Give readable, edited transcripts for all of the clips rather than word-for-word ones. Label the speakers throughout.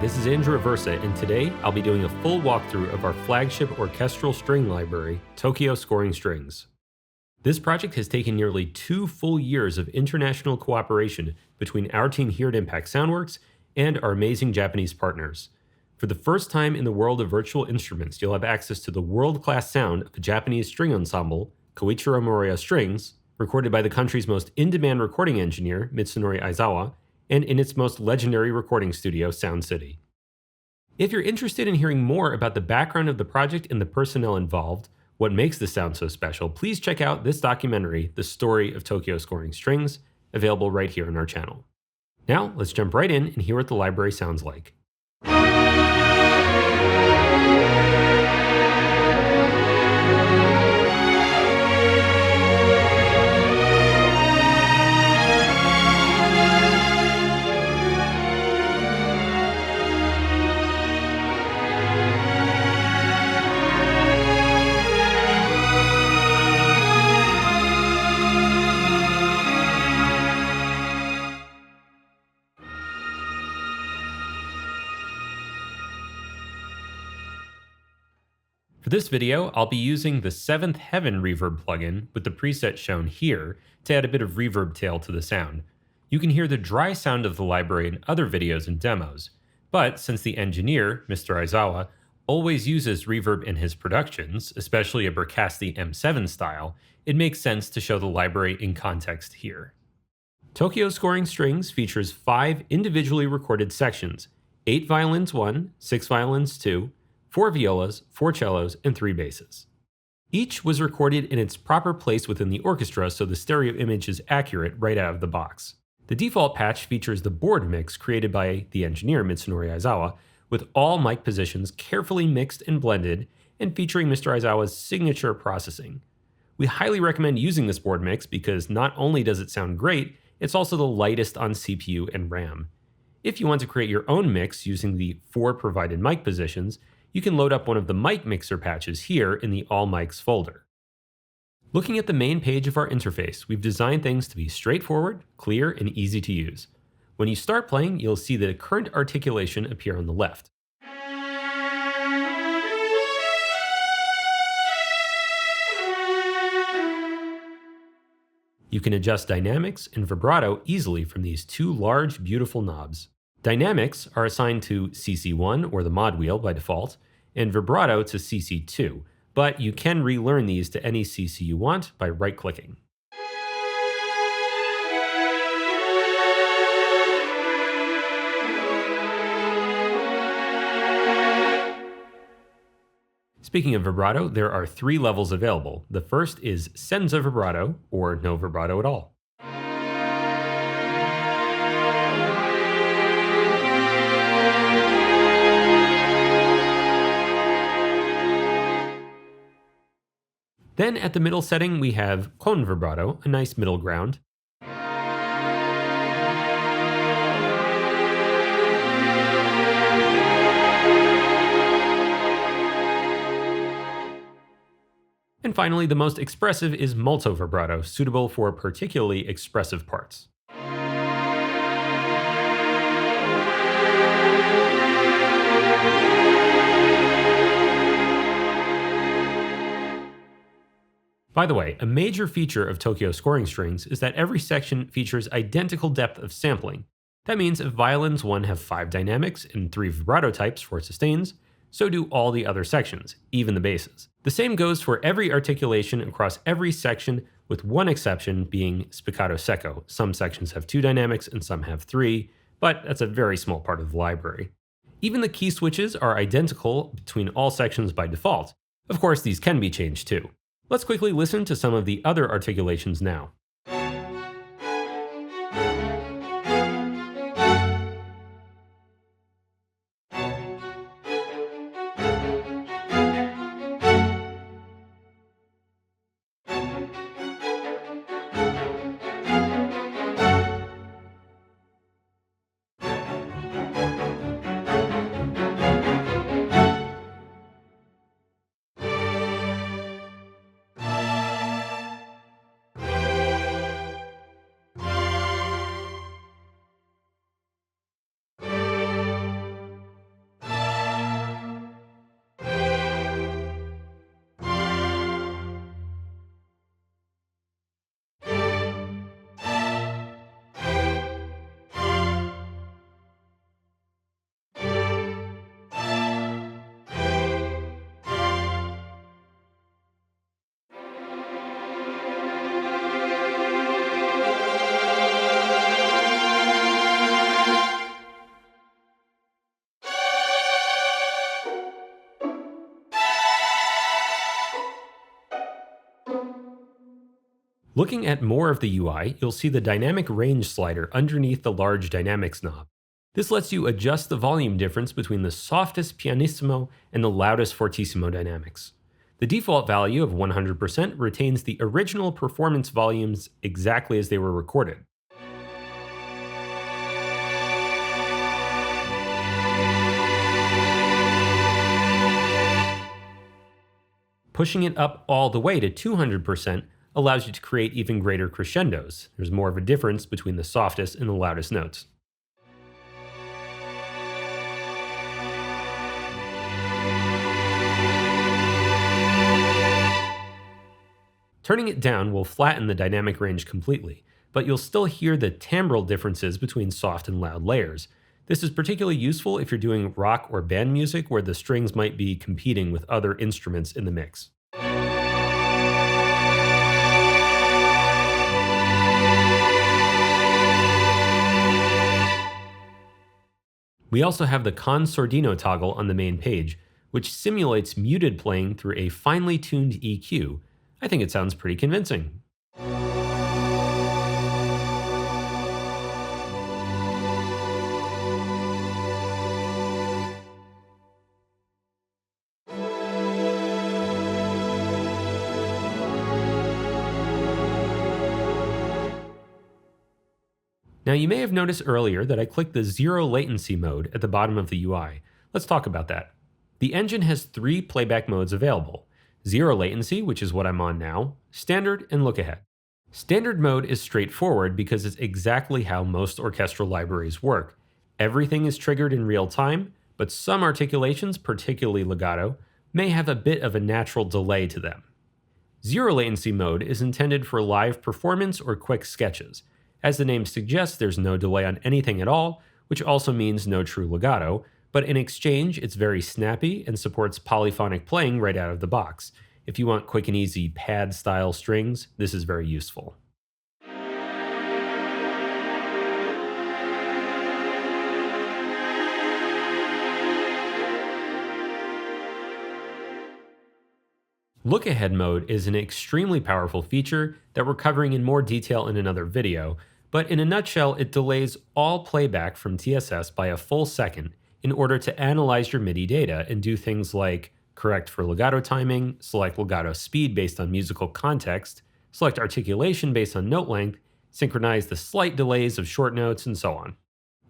Speaker 1: this is Andrew Aversa, and today I'll be doing a full walkthrough of our flagship orchestral string library, Tokyo Scoring Strings. This project has taken nearly 2 full years of international cooperation between our team here at Impact Soundworks and our amazing Japanese partners. For the first time in the world of virtual instruments, you'll have access to the world-class sound of a Japanese string ensemble, Koichiro Muroya Strings, recorded by the country's most in-demand recording engineer, Mitsunori Aizawa, and in its most legendary recording studio, SoundCity. If you're interested in hearing more about the background of the project and the personnel involved, what makes the sound so special, please check out this documentary, The Story of Tokyo Scoring Strings, available right here on our channel. Now, let's jump right in and hear what the library sounds like. For this video, I'll be using the 7th Heaven Reverb plugin with the preset shown here to add a bit of reverb tail to the sound. You can hear the dry sound of the library in other videos and demos, but since the engineer, Mr. Aizawa, always uses reverb in his productions, especially a Berkasti M7 style, it makes sense to show the library in context here. Tokyo Scoring Strings features 5 individually recorded sections, 8 Violins I, 6 Violins II, 4 violas, 4 cellos, and 3 basses. Each was recorded in its proper place within the orchestra so the stereo image is accurate right out of the box. The default patch features the board mix created by the engineer Mitsunori Aizawa, with all mic positions carefully mixed and blended, and featuring Mr. Aizawa's signature processing. We highly recommend using this board mix because not only does it sound great, it's also the lightest on CPU and RAM. If you want to create your own mix using the 4 provided mic positions, you can load up one of the mic mixer patches here in the All Mics folder. Looking at the main page of our interface, we've designed things to be straightforward, clear, and easy to use. When you start playing, you'll see the current articulation appear on the left. You can adjust dynamics and vibrato easily from these 2 large, beautiful knobs. Dynamics are assigned to CC1 or the mod wheel by default, and vibrato to CC2, but you can relearn these to any CC you want by right-clicking. Speaking of vibrato, there are 3 levels available. The first is senza vibrato, or no vibrato at all. Then at the middle setting, we have con vibrato, a nice middle ground. And finally, the most expressive is molto vibrato, suitable for particularly expressive parts. By the way, a major feature of Tokyo Scoring Strings is that every section features identical depth of sampling. That means if Violins I have 5 dynamics and 3 vibrato types for sustains, so do all the other sections, even the basses. The same goes for every articulation across every section, with one exception being spiccato secco. Some sections have 2 dynamics and some have 3, but that's a very small part of the library. Even the key switches are identical between all sections by default. Of course, these can be changed too. Let's quickly listen to some of the other articulations now. Looking at more of the UI, you'll see the dynamic range slider underneath the large dynamics knob. This lets you adjust the volume difference between the softest pianissimo and the loudest fortissimo dynamics. The default value of 100% retains the original performance volumes exactly as they were recorded. Pushing it up all the way to 200% allows you to create even greater crescendos. There's more of a difference between the softest and the loudest notes. Turning it down will flatten the dynamic range completely, but you'll still hear the timbral differences between soft and loud layers. This is particularly useful if you're doing rock or band music where the strings might be competing with other instruments in the mix. We also have the Con Sordino toggle on the main page, which simulates muted playing through a finely tuned EQ. I think it sounds pretty convincing. Now you may have noticed earlier that I clicked the zero latency mode at the bottom of the UI. Let's talk about that. The engine has 3 playback modes available: zero latency, which is what I'm on now, standard, and lookahead. Standard mode is straightforward because it's exactly how most orchestral libraries work. Everything is triggered in real time, but some articulations, particularly legato, may have a bit of a natural delay to them. Zero latency mode is intended for live performance or quick sketches. As the name suggests, there's no delay on anything at all, which also means no true legato, but in exchange, it's very snappy and supports polyphonic playing right out of the box. If you want quick and easy pad-style strings, this is very useful. Lookahead mode is an extremely powerful feature that we're covering in more detail in another video, but in a nutshell, it delays all playback from TSS by a full second in order to analyze your MIDI data and do things like correct for legato timing, select legato speed based on musical context, select articulation based on note length, synchronize the slight delays of short notes, and so on.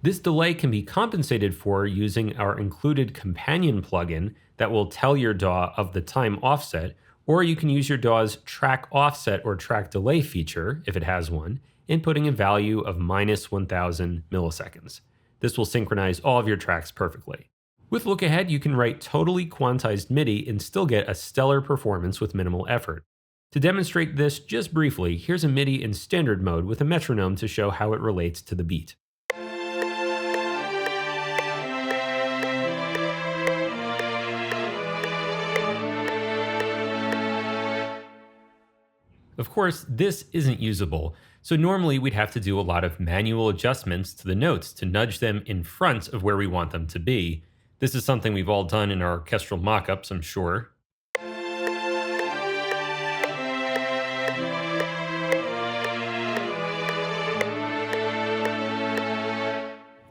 Speaker 1: This delay can be compensated for using our included companion plugin that will tell your DAW of the time offset, or you can use your DAW's track offset or track delay feature, if it has one, inputting a value of -1000 milliseconds. This will synchronize all of your tracks perfectly. With Lookahead, you can write totally quantized MIDI and still get a stellar performance with minimal effort. To demonstrate this just briefly, here's a MIDI in standard mode with a metronome to show how it relates to the beat. Of course, this isn't usable, so normally we'd have to do a lot of manual adjustments to the notes to nudge them in front of where we want them to be. This is something we've all done in our orchestral mock-ups, I'm sure.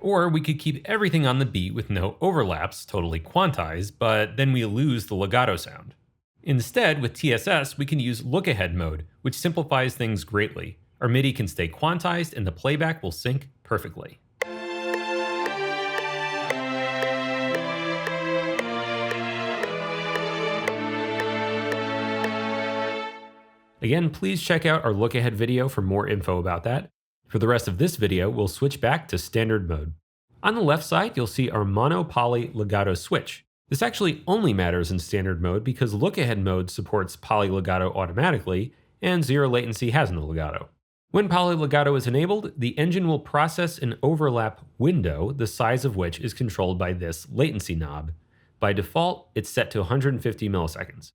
Speaker 1: Or we could keep everything on the beat with no overlaps, totally quantized, but then we lose the legato sound. Instead, with TSS, we can use Lookahead mode, which simplifies things greatly. Our MIDI can stay quantized and the playback will sync perfectly. Again, please check out our Lookahead video for more info about that. For the rest of this video, we'll switch back to standard mode. On the left side, you'll see our mono-poly legato switch. This actually only matters in standard mode because Lookahead mode supports poly legato automatically, and zero latency has no legato. When poly legato is enabled, the engine will process an overlap window, the size of which is controlled by this latency knob. By default, it's set to 150 milliseconds.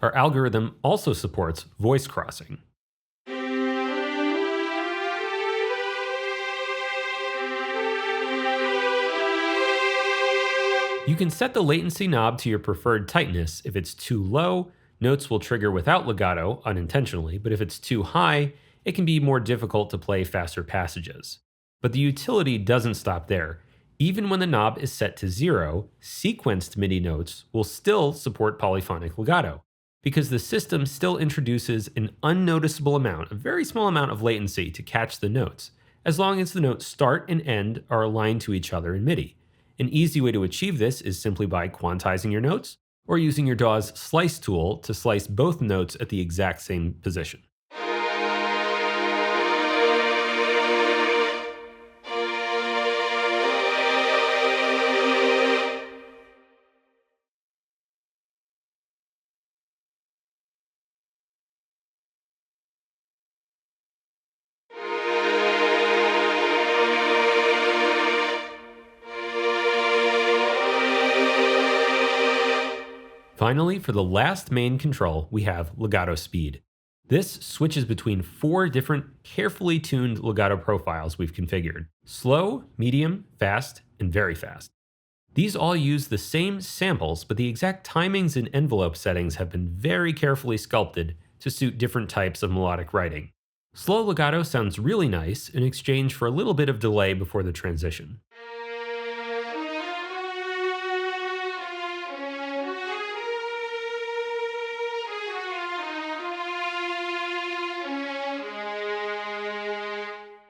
Speaker 1: Our algorithm also supports voice crossing. You can set the latency knob to your preferred tightness. If it's too low, notes will trigger without legato unintentionally, but if it's too high, it can be more difficult to play faster passages. But the utility doesn't stop there. Even when the knob is set to 0, sequenced MIDI notes will still support polyphonic legato, because the system still introduces an unnoticeable amount, a very small amount of latency to catch the notes, as long as the notes start and end are aligned to each other in MIDI. An easy way to achieve this is simply by quantizing your notes, or using your DAW's slice tool to slice both notes at the exact same position. Finally, for the last main control, we have legato speed. This switches between 4 different carefully tuned legato profiles we've configured: slow, medium, fast, and very fast. These all use the same samples, but the exact timings and envelope settings have been very carefully sculpted to suit different types of melodic writing. Slow legato sounds really nice in exchange for a little bit of delay before the transition.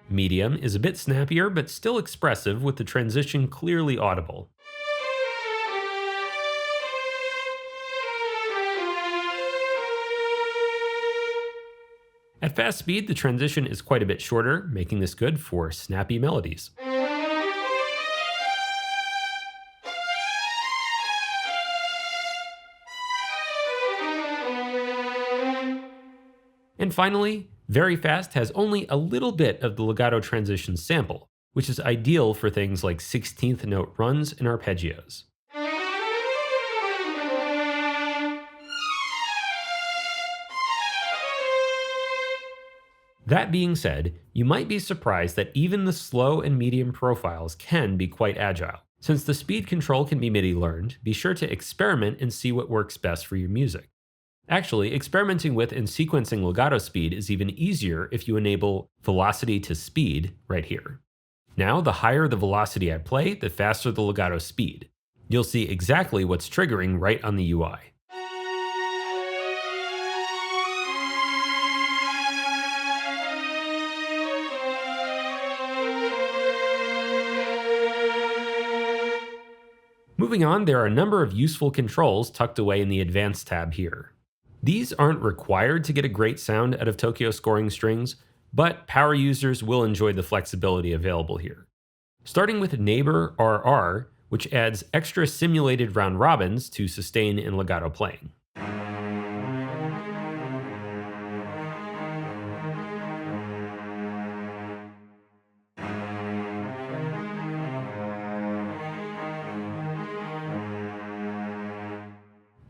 Speaker 1: Medium is a bit snappier, but still expressive, with the transition clearly audible. At fast speed, the transition is quite a bit shorter, making this good for snappy melodies. And finally, very fast has only a little bit of the legato transition sample, which is ideal for things like 16th note runs and arpeggios. That being said, you might be surprised that even the slow and medium profiles can be quite agile. Since the speed control can be MIDI learned, be sure to experiment and see what works best for your music. Actually, experimenting with and sequencing legato speed is even easier if you enable velocity to speed right here. Now, the higher the velocity I play, the faster the legato speed. You'll see exactly what's triggering right on the UI. Moving on, there are a number of useful controls tucked away in the Advanced tab here. These aren't required to get a great sound out of Tokyo scoring strings, but power users will enjoy the flexibility available here. Starting with Neighbor RR, which adds extra simulated round robins to sustain and legato playing.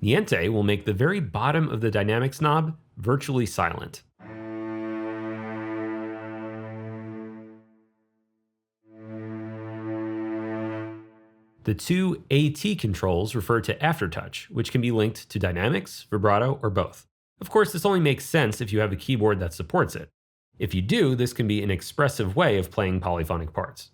Speaker 1: Niente will make the very bottom of the dynamics knob virtually silent. The 2 AT controls refer to aftertouch, which can be linked to dynamics, vibrato, or both. Of course, this only makes sense if you have a keyboard that supports it. If you do, this can be an expressive way of playing polyphonic parts.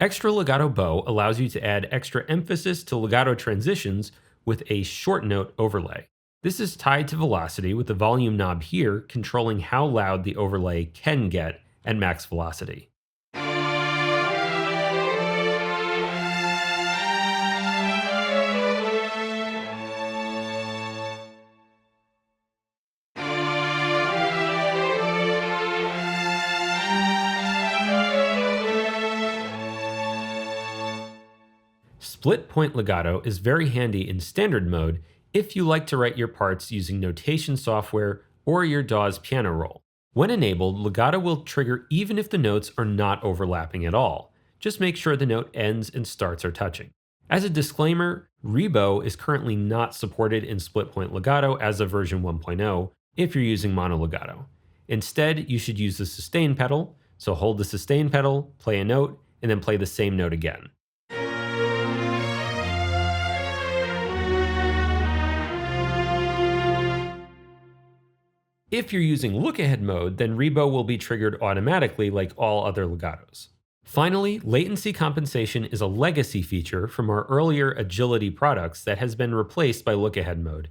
Speaker 1: Extra legato bow allows you to add extra emphasis to legato transitions with a short note overlay. This is tied to velocity, with the volume knob here controlling how loud the overlay can get at max velocity. Split point legato is very handy in standard mode if you like to write your parts using notation software or your DAW's piano roll. When enabled, legato will trigger even if the notes are not overlapping at all. Just make sure the note ends and starts are touching. As a disclaimer, Rebo is currently not supported in split point legato as of version 1.0 if you're using mono legato. Instead, you should use the sustain pedal, so hold the sustain pedal, play a note, and then play the same note again. If you're using Lookahead mode, then Rebo will be triggered automatically like all other legatos. Finally, latency compensation is a legacy feature from our earlier agility products that has been replaced by Lookahead mode.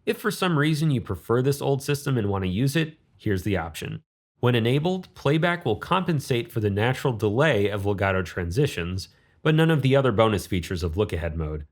Speaker 1: If for some reason you prefer this old system and want to use it, here's the option. When enabled, playback will compensate for the natural delay of legato transitions, but none of the other bonus features of Lookahead mode.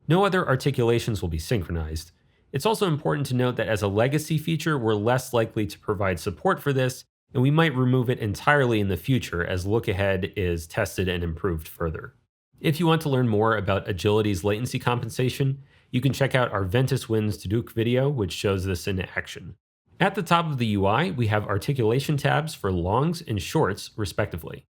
Speaker 1: No other articulations will be synchronized. It's also important to note that as a legacy feature, we're less likely to provide support for this, and we might remove it entirely in the future as Lookahead is tested and improved further. If you want to learn more about Agility's latency compensation, you can check out our Ventus Wins to Duke video, which shows this in action. At the top of the UI, we have articulation tabs for longs and shorts, respectively.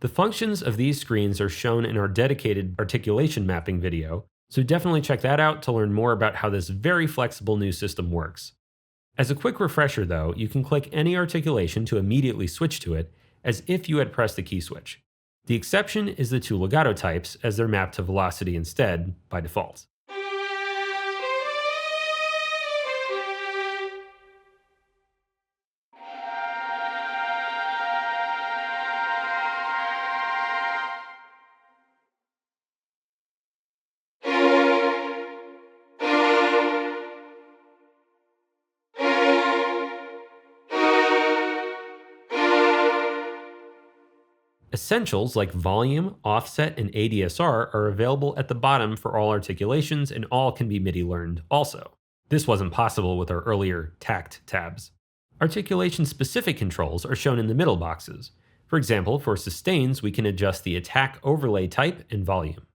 Speaker 1: The functions of these screens are shown in our dedicated articulation mapping video, so definitely check that out to learn more about how this very flexible new system works. As a quick refresher though, you can click any articulation to immediately switch to it, as if you had pressed the key switch. The exception is the two legato types, as they're mapped to velocity instead, by default. Essentials like volume, offset, and ADSR are available at the bottom for all articulations, and all can be MIDI learned also. This wasn't possible with our earlier tact tabs. Articulation-specific controls are shown in the middle boxes. For example, for sustains, we can adjust the attack overlay type and volume.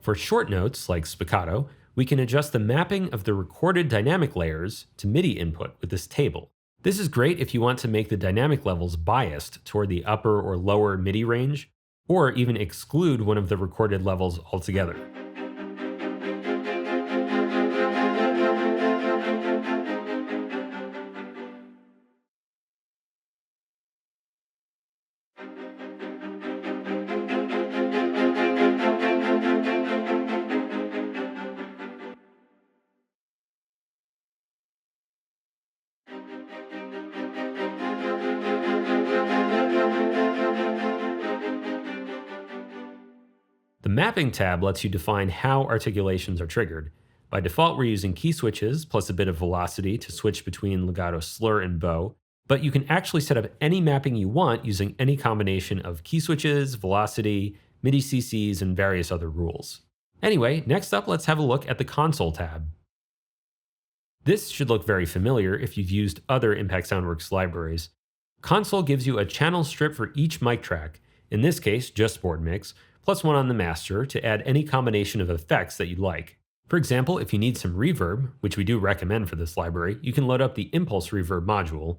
Speaker 1: For short notes, like spiccato, we can adjust the mapping of the recorded dynamic layers to MIDI input with this table. This is great if you want to make the dynamic levels biased toward the upper or lower MIDI range, or even exclude one of the recorded levels altogether. The Mapping tab lets you define how articulations are triggered. By default, we're using key switches plus a bit of velocity to switch between legato slur and bow, but you can actually set up any mapping you want using any combination of key switches, velocity, MIDI CCs, and various other rules. Anyway, next up, let's have a look at the Console tab. This should look very familiar if you've used other Impact Soundworks libraries. Console gives you a channel strip for each mic track, in this case just board mix, plus one on the master to add any combination of effects that you'd like. For example, if you need some reverb, which we do recommend for this library, you can load up the Impulse Reverb module.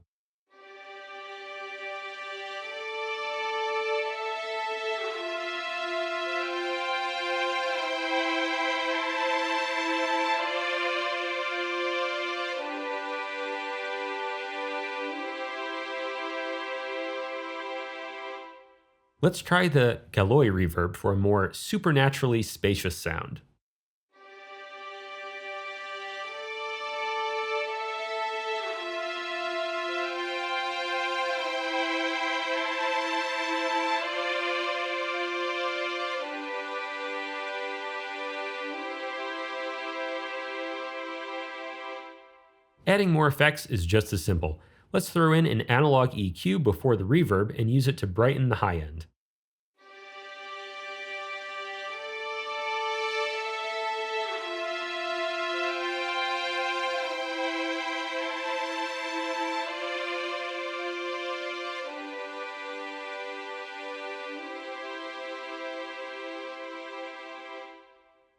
Speaker 1: Let's try the Galois reverb for a more supernaturally spacious sound. Adding more effects is just as simple. Let's throw in an analog EQ before the reverb and use it to brighten the high end.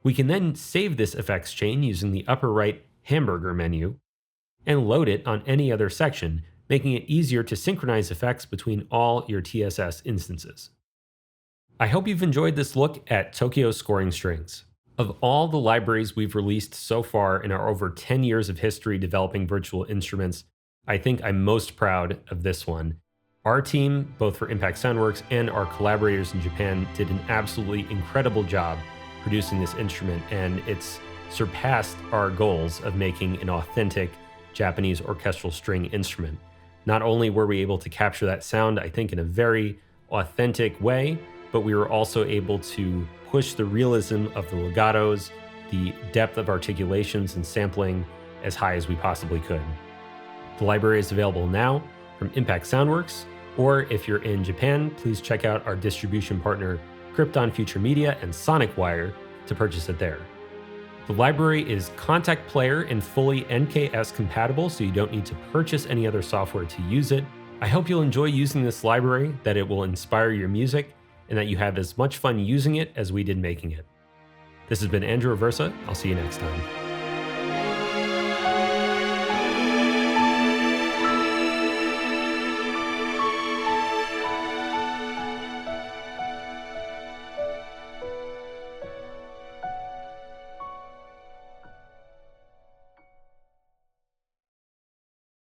Speaker 1: We can then save this effects chain using the upper right hamburger menu and load it on any other section, making it easier to synchronize effects between all your TSS instances. I hope you've enjoyed this look at Tokyo scoring strings. Of all the libraries we've released so far in our over 10 years of history developing virtual instruments, I think I'm most proud of this one. Our team, both for Impact Soundworks and our collaborators in Japan, did an absolutely incredible job producing this instrument, and it's surpassed our goals of making an authentic Japanese orchestral string instrument. Not only were we able to capture that sound, I think, in a very authentic way, but we were also able to push the realism of the legatos, the depth of articulations and sampling as high as we possibly could. The library is available now from Impact Soundworks, or if you're in Japan, please check out our distribution partner Krypton Future Media and SonicWire to purchase it there. The library is Contact Player and fully NKS compatible, so you don't need to purchase any other software to use it. I hope you'll enjoy using this library, that it will inspire your music, and that you have as much fun using it as we did making it. This has been Andrew Aversa. I'll see you next time.